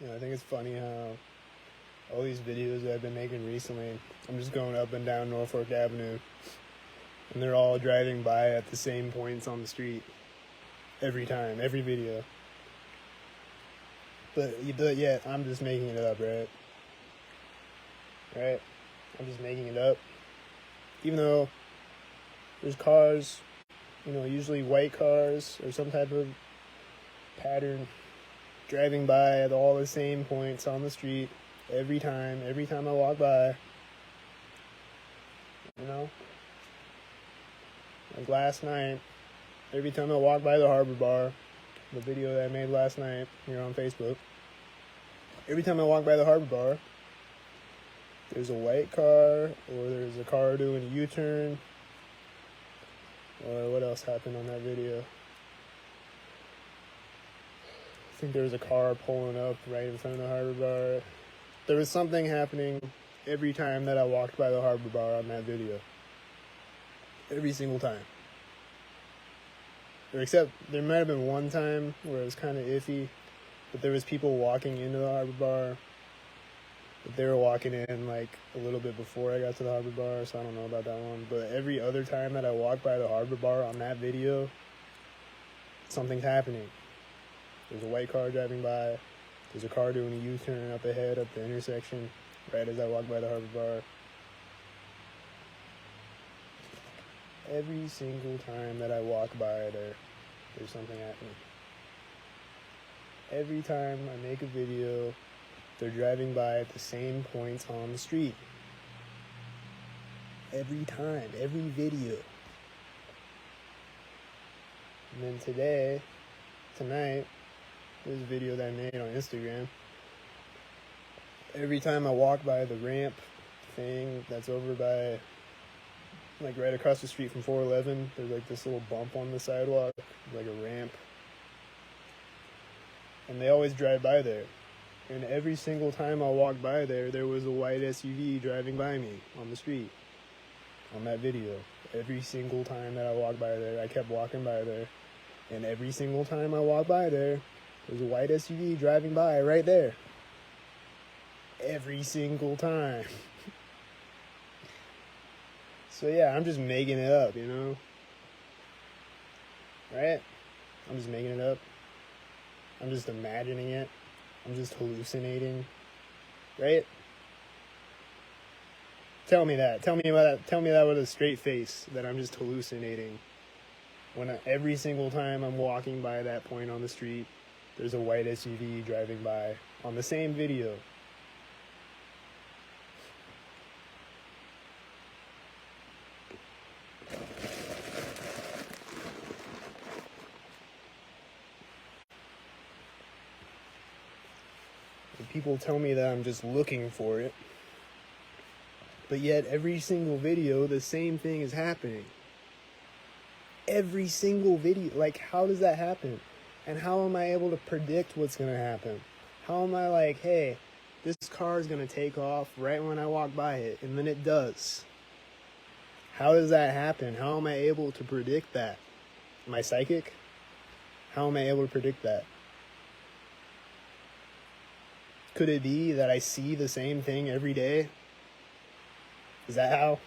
I think it's funny how all these videos that I've been making recently, I'm just going up and down Norfolk Avenue, and they're all driving by at the same points on the street every time, every video. But yet, I'm just making it up, right? Right? I'm just making it up. Even though there's cars, usually white cars or some type of pattern driving by at all the same points on the street every time I walk by. Like last night, every time I walk by the Harbor Bar, the video that I made last night here on Facebook, every time I walk by the Harbor Bar, there's a white car, or there's a car doing a U-turn, or what else happened on that video? I think there was a car pulling up right in front of the Harbor Bar. There was something happening every time that I walked by the Harbor Bar on that video. Every single time. Or except there might have been one time where it was kind of iffy, but there was people walking into the Harbor Bar. But they were walking in like a little bit before I got to the Harbor Bar, so I don't know about that one. But every other time that I walked by the Harbor Bar on that video, something's happening. There's a white car driving by. There's a car doing a U-turn up ahead at the intersection right as I walk by the Harbor Bar. Every single time that I walk by there's something happening. Every time I make a video, they're driving by at the same points on the street. Every time, every video. And then tonight, this video that I made on Instagram, every time I walk by the ramp thing that's over by, like right across the street from 411, there's like this little bump on the sidewalk, like a ramp. And they always drive by there. And every single time I walk by there was a white SUV driving by me on the street. On that video. Every single time that I walked by there, I kept walking by there. And every single time I walk by there's a white SUV driving by right there. Every single time. So yeah, I'm just making it up, Right? I'm just making it up. I'm just imagining it. I'm just hallucinating. Right? Tell me that. Tell me that with a straight face, that I'm just hallucinating. When every single time I'm walking by that point on the street, there's a white SUV driving by on the same video. And people tell me that I'm just looking for it. But yet, every single video, the same thing is happening. Every single video. Like, how does that happen? And how am I able to predict what's going to happen? How am I like, hey, this car is going to take off right when I walk by it, and then it does? How does that happen? How am I able to predict that? Am I psychic? How am I able to predict that? Could it be that I see the same thing every day? Is that how?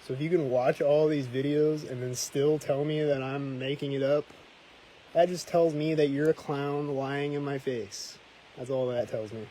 So if you can watch all these videos and then still tell me that I'm making it up, that just tells me that you're a clown lying in my face. That's all that tells me.